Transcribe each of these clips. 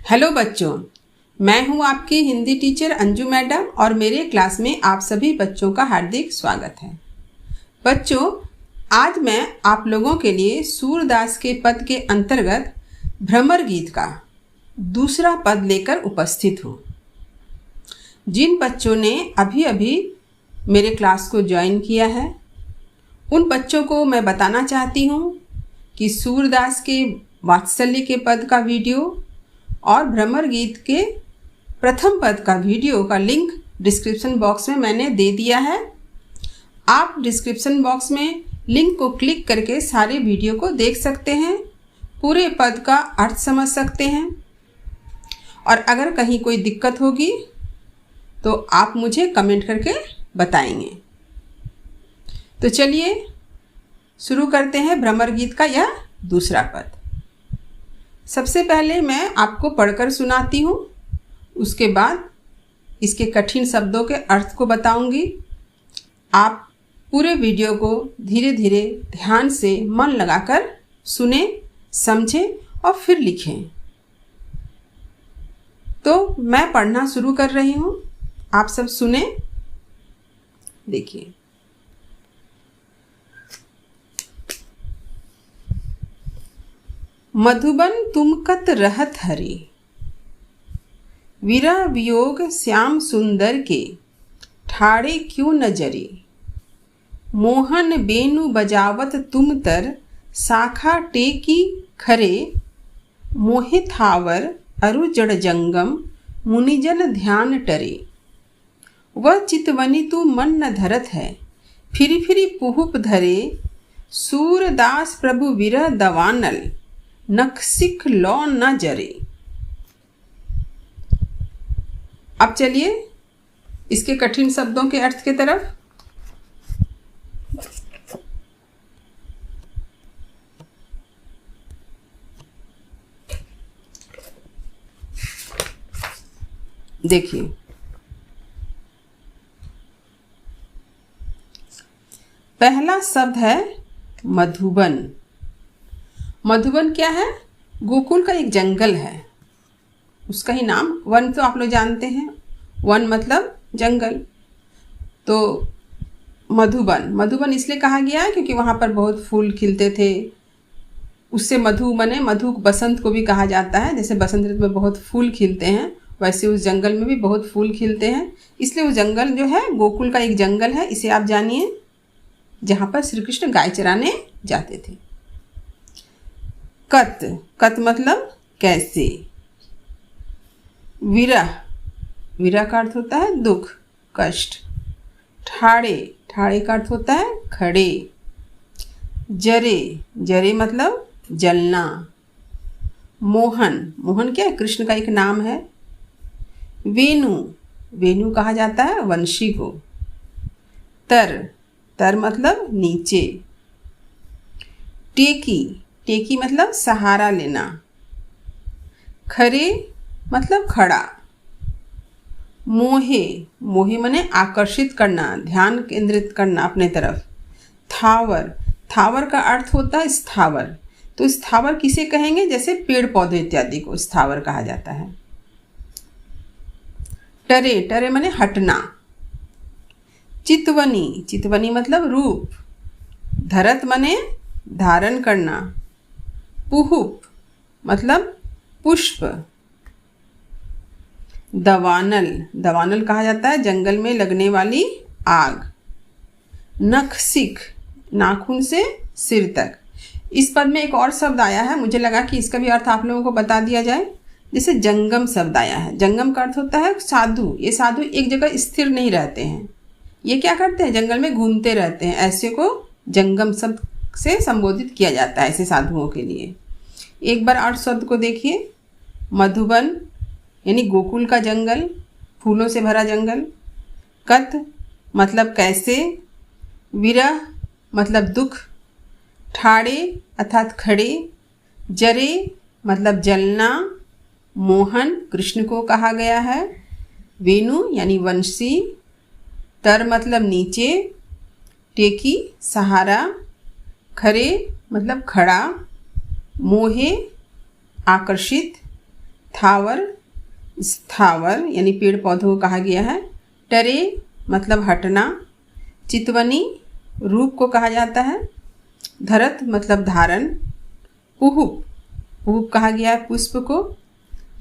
Hello बच्चों, मैं हूं आपकी हिंदी टीचर अंजू मैडम और मेरे क्लास में आप सभी बच्चों का हार्दिक स्वागत है। बच्चों, आज मैं आप लोगों के लिए सूरदास के पद के अंतर्गत भ्रमर गीत का दूसरा पद लेकर उपस्थित हूं। जिन बच्चों ने अभी अभी मेरे क्लास को ज्वाइन किया है, उन बच्चों को मैं बताना चाहती हूं कि सूरदास के वात्सल्य के पद का वीडियो और भ्रमर गीत के प्रथम पद का वीडियो का लिंक डिस्क्रिप्शन बॉक्स में मैंने दे दिया है। आप डिस्क्रिप्शन बॉक्स में लिंक को क्लिक करके सारे वीडियो को देख सकते हैं, पूरे पद का अर्थ समझ सकते हैं और अगर कहीं कोई दिक्कत होगी तो आप मुझे कमेंट करके बताएंगे। तो चलिए शुरू करते हैं भ्रमर गीत का यह दूसरा पद। सबसे पहले मैं आपको पढ़कर सुनाती हूँ, उसके बाद इसके कठिन शब्दों के अर्थ को बताऊंगी। आप पूरे वीडियो को धीरे धीरे ध्यान से मन लगाकर सुने, समझें और फिर लिखें। तो मैं पढ़ना शुरू कर रही हूँ, आप सब सुने। देखिए, मधुबन तुम कत रहत हरे, विरह वियोग श्याम सुंदर के, ठाड़े क्यों न जरे। मोहन बेनु बजावत तुम तर, शाखा टेकी खरे। मोहे थावर अरु जड़ जंगम, मुनिजन ध्यान टरे। वह चितवनी तू मन न धरत है, फिरी फिरी पुहुप धरे। सूरदास प्रभु विरह दवानल, नख सिख लौ न जरे। अब चलिए इसके कठिन शब्दों के अर्थ की तरफ। देखिए, पहला शब्द है मधुबन। मधुबन क्या है? गोकुल का एक जंगल है, उसका ही नाम। वन तो आप लोग जानते हैं, वन मतलब जंगल। तो मधुबन, मधुबन इसलिए कहा गया है क्योंकि वहाँ पर बहुत फूल खिलते थे। उससे मधु बने, मधु बसंत को भी कहा जाता है। जैसे बसंत ऋतु में बहुत फूल खिलते हैं, वैसे उस जंगल में भी बहुत फूल खिलते हैं। इसलिए वो जंगल जो है गोकुल का एक जंगल है, इसे आप जानिए, जहाँ पर श्री कृष्ण गाय चराने जाते थे। कत, कत मतलब कैसे। विरह, विरह का अर्थ होता है दुख, कष्ट। ठाड़े, ठाड़े का अर्थ होता है खड़े। जरे, जरे मतलब जलना। मोहन, मोहन क्या है? कृष्ण का एक नाम है। वेणु, वेणु कहा जाता है वंशी को। तर, तर मतलब नीचे। टेकी, टेकी मतलब सहारा लेना। खरे मतलब खड़ा। मोहे, मोहे माने आकर्षित करना, ध्यान केंद्रित करना अपने तरफ। थावर, थावर का अर्थ होता है स्थावर। तो स्थावर किसे कहेंगे? जैसे पेड़ पौधे इत्यादि को स्थावर कहा जाता है। टरे, टरे माने हटना। चितवनी, चितवनी मतलब रूप। धरत माने धारण करना। पुहुप मतलब पुष्प। दवानल, दवानल कहा जाता है जंगल में लगने वाली आग। नख सिख, नाखून से सिर तक। इस पद में एक और शब्द आया है, मुझे लगा कि इसका भी अर्थ आप लोगों को बता दिया जाए। जैसे जंगम शब्द आया है, जंगम का अर्थ होता है साधु। ये साधु एक जगह स्थिर नहीं रहते हैं, ये क्या करते हैं? जंगल में घूमते रहते हैं। ऐसे को जंगम शब्द से संबोधित किया जाता है ऐसे साधुओं के लिए। एक बार और शब्द को देखिए। मधुबन यानी गोकुल का जंगल, फूलों से भरा जंगल। कत मतलब कैसे। विरह मतलब दुख। ठाड़े अर्थात खड़े। जरे मतलब जलना। मोहन कृष्ण को कहा गया है। वेणु यानी वंशी। तर मतलब नीचे। टेकी सहारा। खरे मतलब खड़ा। मोहे आकर्षित। थावर, स्थावर यानी पेड़ पौधों को कहा गया है। टरे मतलब हटना। चितवनी रूप को कहा जाता है। धरत मतलब धारण। पुहुप, पुहुप कहा गया है पुष्प को।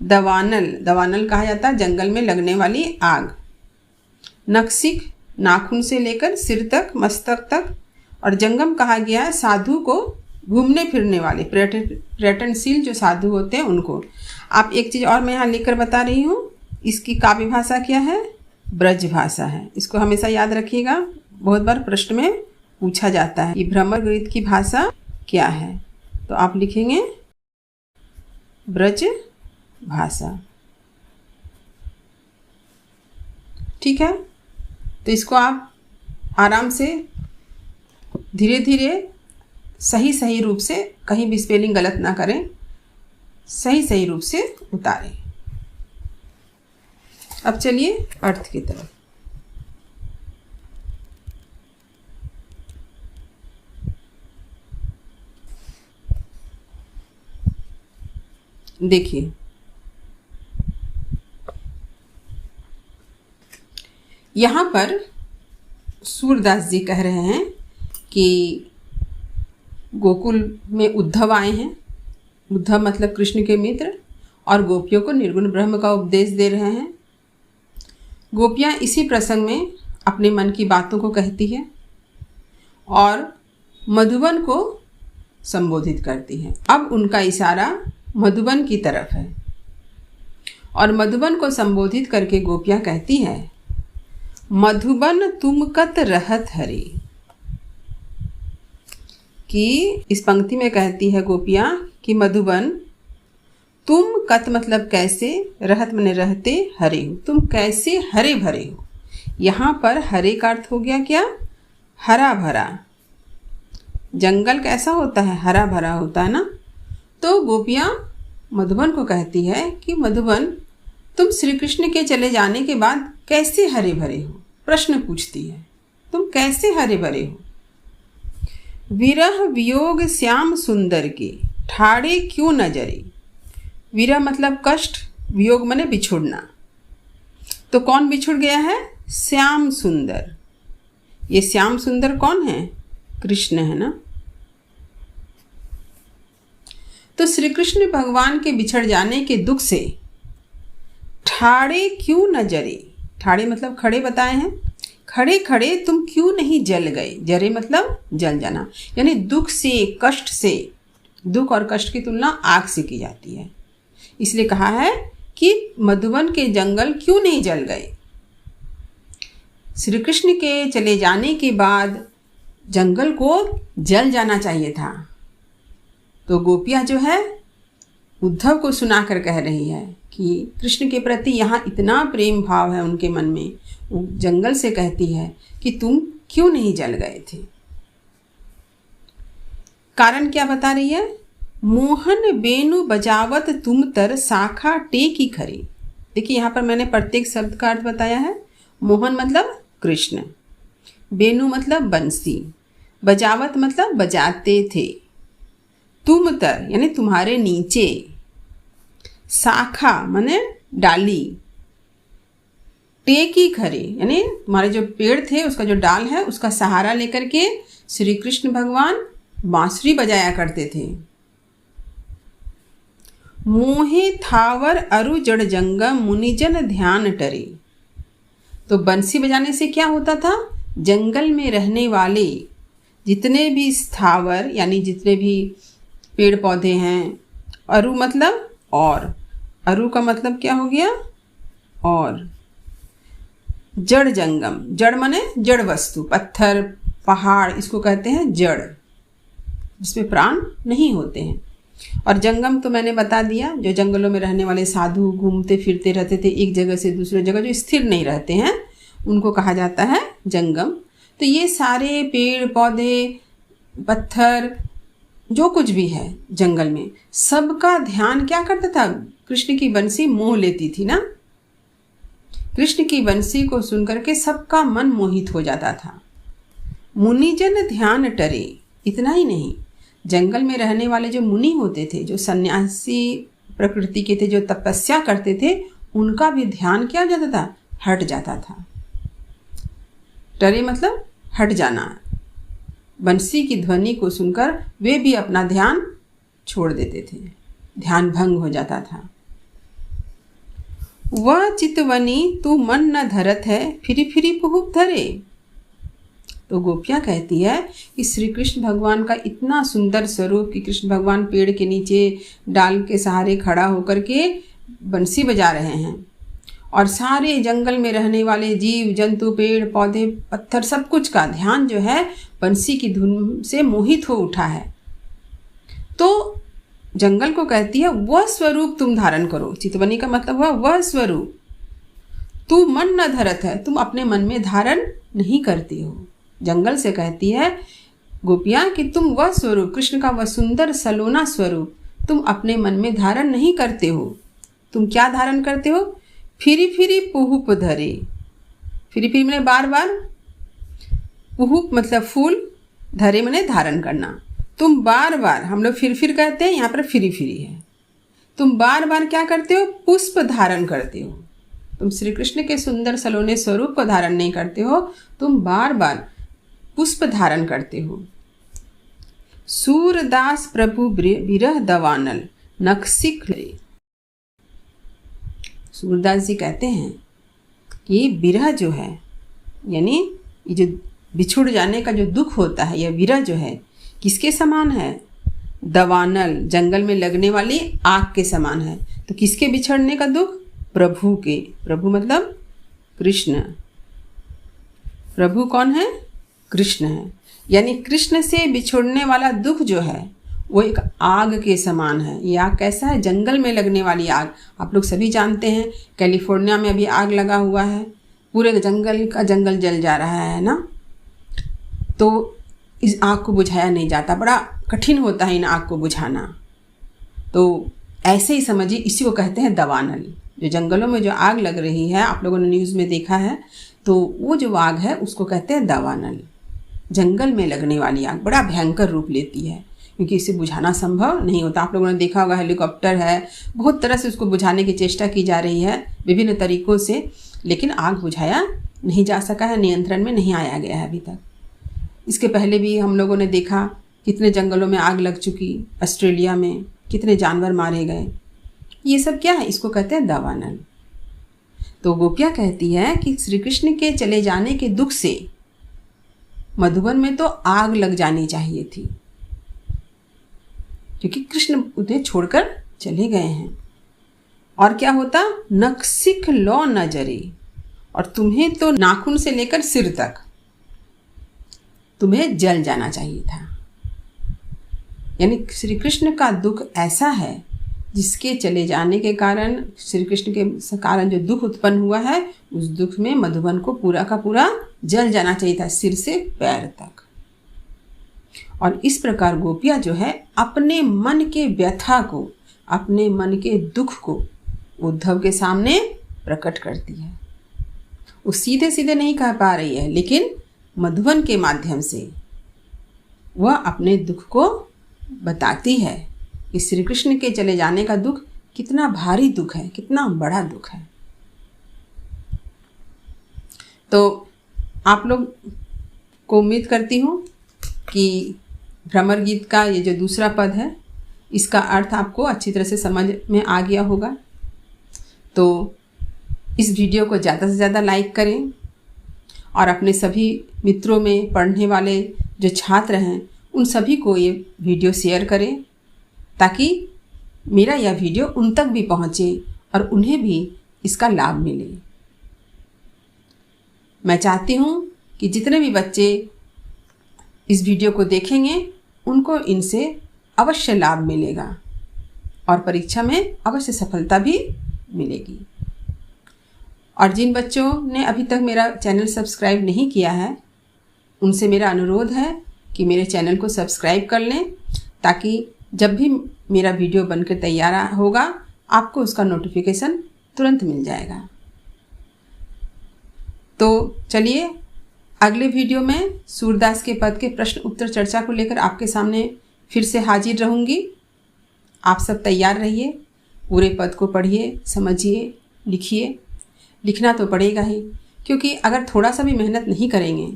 दवानल, दवानल कहा जाता है जंगल में लगने वाली आग। नक्सिक नाखून से लेकर सिर तक, मस्तक तक। और जंगम कहा गया है साधु को, घूमने फिरने वाले पर्यटनशील जो साधु होते हैं उनको। आप एक चीज़ और मैं यहाँ लिखकर बता रही हूँ, इसकी काव्य भाषा क्या है? ब्रज भाषा है। इसको हमेशा याद रखिएगा, बहुत बार प्रश्न में पूछा जाता है कि भ्रमर गीत की भाषा क्या है। तो आप लिखेंगे ब्रज भाषा। ठीक है, तो इसको आप आराम से धीरे धीरे सही रूप से, कहीं भी स्पेलिंग गलत ना करें, सही रूप से उतारें। अब चलिए अर्थ की तरफ। देखिए, यहाँ पर सूरदास जी कह रहे हैं कि गोकुल में उद्धव आए हैं। उद्धव मतलब कृष्ण के मित्र, और गोपियों को निर्गुण ब्रह्म का उपदेश दे रहे हैं। गोपियाँ इसी प्रसंग में अपने मन की बातों को कहती हैं और मधुबन को संबोधित करती हैं। अब उनका इशारा मधुबन की तरफ है और मधुबन को संबोधित करके गोपियाँ कहती हैं, मधुबन तुम कत रहत हरि। कि इस पंक्ति में कहती है गोपियाँ कि मधुबन तुम कत मतलब कैसे, रहत मने रहते, हरे हो, तुम कैसे हरे भरे हो। यहाँ पर हरे का अर्थ हो गया क्या? हरा भरा। जंगल कैसा होता है? हरा भरा होता है ना। तो गोपियाँ मधुबन को कहती है कि मधुबन तुम श्री कृष्ण के चले जाने के बाद कैसे हरे भरे हो। प्रश्न पूछती है, तुम कैसे हरे भरे हो। विरह वियोग श्याम सुंदर के ठाड़े क्यों न जरे। विरह मतलब कष्ट, वियोग मने बिछुड़ना। तो कौन बिछुड़ गया है? श्याम सुंदर। ये श्याम सुंदर कौन है? कृष्ण है ना। तो श्री कृष्ण भगवान के बिछड़ जाने के दुख से ठाड़े क्यों न जरे। ठाड़े मतलब खड़े बताए हैं। खड़े खड़े तुम क्यों नहीं जल गए। जरे मतलब जल जाना, यानी दुख से, कष्ट से। दुख और कष्ट की तुलना आग से की जाती है, इसलिए कहा है कि मधुबन के जंगल क्यों नहीं जल गए। श्री कृष्ण के चले जाने के बाद जंगल को जल जाना चाहिए था। तो गोपियाँ जो है उद्धव को सुनाकर कह रही है कि कृष्ण के प्रति यहाँ इतना प्रेम भाव है उनके मन में। वो जंगल से कहती है कि तुम क्यों नहीं जल गए थे। कारण क्या बता रही है? मोहन बेनु बजावत तुम तर शाखा टेकी खरी। देखिए, यहाँ पर मैंने प्रत्येक शब्द का अर्थ बताया है। मोहन मतलब कृष्ण, बेनु मतलब बंसी, बजावत मतलब बजाते थे, तुम तर यानी तुम्हारे नीचे, शाखा माने डाली, टेकी खरे यानी तुम्हारे जो पेड़ थे उसका जो डाल है उसका सहारा लेकर के श्री कृष्ण भगवान बांसुरी बजाया करते थे। मोहे थावर अरु जड़ जंगम मुनिजन ध्यान टरे। तो बंसी बजाने से क्या होता था? जंगल में रहने वाले जितने भी स्थावर यानी जितने भी पेड़ पौधे हैं, अरु मतलब और, अरु का मतलब क्या हो गया? और। जड़ जंगम, जड़ माने जड़ वस्तु, पत्थर पहाड़, इसको कहते हैं जड़, जिसमें प्राण नहीं होते हैं। और जंगम तो मैंने बता दिया, जो जंगलों में रहने वाले साधु घूमते फिरते रहते थे एक जगह से दूसरे जगह, जो स्थिर नहीं रहते हैं उनको कहा जाता है जंगम। तो ये सारे पेड़ पौधे पत्थर जो कुछ भी है जंगल में, सबका ध्यान क्या करता था? कृष्ण की बंसी मोह लेती थी ना। कृष्ण की बंसी को सुनकर के सबका मन मोहित हो जाता था। मुनिजन ध्यान टरे, इतना ही नहीं, जंगल में रहने वाले जो मुनि होते थे, जो सन्यासी प्रकृति के थे, जो तपस्या करते थे, उनका भी ध्यान क्या हो जाता था, हट जाता था। टरे मतलब हट जाना। बंसी की ध्वनि को सुनकर वे भी अपना ध्यान छोड़ देते थे, ध्यान भंग हो जाता था। वह चितवनी तू मन न धरत है, फिरी फिरी पुहुप धरे। तो गोपियाँ कहती है कि श्री कृष्ण भगवान का इतना सुंदर स्वरूप कि कृष्ण भगवान पेड़ के नीचे डाल के सहारे खड़ा होकर के बंसी बजा रहे हैं, और सारे जंगल में रहने वाले जीव जंतु, पेड़ पौधे, पत्थर, सब कुछ का ध्यान जो है बंसी की धुन से मोहित हो उठा है। तो जंगल को कहती है वह स्वरूप तुम धारण करो। चितवनी का मतलब हुआ वह स्वरूप। तू मन न धरत है, तुम अपने मन में धारण नहीं करती हो। जंगल से कहती है गोपियाँ कि तुम वह स्वरूप, कृष्ण का वह सुंदर सलोना स्वरूप तुम अपने मन में धारण नहीं करते हो। तुम क्या धारण करते हो? फिरी फिरी पुहुप धरे। फिरी फिरी मैंने बार बार, पुहुप मतलब फूल, धरे मैंने धारण करना। तुम बार बार, हम लोग फिर कहते हैं, यहाँ पर फिरी फिरी है। तुम बार बार क्या करते हो? पुष्प धारण करते हो। तुम श्री कृष्ण के सुंदर सलोने स्वरूप को धारण नहीं करते हो, तुम बार बार पुष्प धारण करते हो। सूरदास प्रभु विरह दवानल नक्सिक। सूरदास जी कहते हैं कि विरह जो है, यानी ये जो बिछुड़ जाने का जो दुख होता है, यह विरह जो है किसके समान है? दवानल, जंगल में लगने वाली आग के समान है। तो किसके बिछड़ने का दुख? प्रभु के। प्रभु मतलब कृष्ण। प्रभु कौन है? कृष्ण है। यानी कृष्ण से बिछुड़ने वाला दुख जो है वो एक आग के समान है। ये आग कैसा है? जंगल में लगने वाली आग। आप लोग सभी जानते हैं कैलिफोर्निया में अभी आग लगा हुआ है, पूरे जंगल का जंगल जल जा रहा है ना। तो इस आग को बुझाया नहीं जाता, बड़ा कठिन होता है इन आग को बुझाना। तो ऐसे ही समझिए, इसी को कहते हैं दवानल। जो जंगलों में जो आग लग रही है, आप लोगों ने न्यूज़ में देखा है, तो वो जो आग है उसको कहते हैं दवानल। जंगल में लगने वाली आग बड़ा भयंकर रूप लेती है, क्योंकि इसे बुझाना संभव नहीं होता। आप लोगों ने देखा होगा हेलीकॉप्टर है, बहुत तरह से उसको बुझाने की चेष्टा की जा रही है विभिन्न तरीक़ों से, लेकिन आग बुझाया नहीं जा सका है, नियंत्रण में नहीं आया गया है अभी तक। इसके पहले भी हम लोगों ने देखा कितने जंगलों में आग लग चुकी, ऑस्ट्रेलिया में कितने जानवर मारे गए। ये सब क्या है? इसको कहते हैं दवानल। तो गोपियाँ कहती है कि श्री कृष्ण के चले जाने के दुख से मधुबन में तो आग लग जानी चाहिए थी, क्योंकि कृष्ण उन्हें छोड़कर चले गए हैं। और क्या होता? नक्सिक लो न जरे, और तुम्हें तो नाखून से लेकर सिर तक तुम्हें जल जाना चाहिए था। यानी श्री कृष्ण का दुख ऐसा है जिसके चले जाने के कारण, श्री कृष्ण के कारण जो दुख उत्पन्न हुआ है, उस दुख में मधुबन को पूरा का पूरा जल जाना चाहिए था, सिर से पैर तक। और इस प्रकार गोपियाँ जो है अपने मन के व्यथा को, अपने मन के दुख को उद्धव के सामने प्रकट करती है। वो सीधे सीधे नहीं कह पा रही है, लेकिन मधुबन के माध्यम से वह अपने दुख को बताती है कि श्री कृष्ण के चले जाने का दुख कितना भारी दुख है, कितना बड़ा दुख है। तो आप लोग को उम्मीद करती हूँ कि भ्रमर गीत का ये जो दूसरा पद है, इसका अर्थ आपको अच्छी तरह से समझ में आ गया होगा। तो इस वीडियो को ज़्यादा से ज़्यादा लाइक करें, और अपने सभी मित्रों में पढ़ने वाले जो छात्र हैं उन सभी को ये वीडियो शेयर करें, ताकि मेरा यह वीडियो उन तक भी पहुँचे और उन्हें भी इसका लाभ मिले। मैं चाहती हूँ कि जितने भी बच्चे इस वीडियो को देखेंगे उनको इनसे अवश्य लाभ मिलेगा और परीक्षा में अवश्य सफलता भी मिलेगी। और जिन बच्चों ने अभी तक मेरा चैनल सब्सक्राइब नहीं किया है, उनसे मेरा अनुरोध है कि मेरे चैनल को सब्सक्राइब कर लें, ताकि जब भी मेरा वीडियो बनकर तैयार होगा आपको उसका नोटिफिकेशन तुरंत मिल जाएगा। तो चलिए अगले वीडियो में सूरदास के पद के प्रश्न उत्तर चर्चा को लेकर आपके सामने फिर से हाजिर रहूँगी। आप सब तैयार रहिए। पूरे पद को पढ़िए, समझिए, लिखिए। लिखना तो पड़ेगा ही, क्योंकि अगर थोड़ा सा भी मेहनत नहीं करेंगे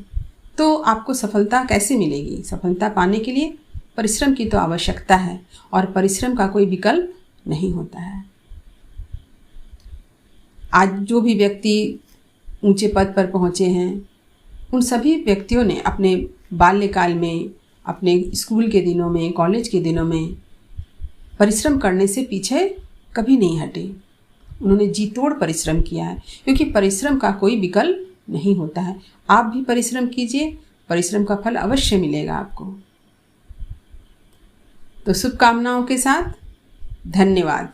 तो आपको सफलता कैसे मिलेगी। सफलता पाने के लिए परिश्रम की तो आवश्यकता है, और परिश्रम का कोई विकल्प नहीं होता है। आज जो भी व्यक्ति ऊंचे पद पर पहुंचे हैं, उन सभी व्यक्तियों ने अपने बाल्यकाल में, अपने स्कूल के दिनों में, कॉलेज के दिनों में परिश्रम करने से पीछे कभी नहीं हटे। उन्होंने जी तोड़ परिश्रम किया है, क्योंकि परिश्रम का कोई विकल्प नहीं होता है। आप भी परिश्रम कीजिए, परिश्रम का फल अवश्य मिलेगा आपको। तो शुभकामनाओं के साथ धन्यवाद।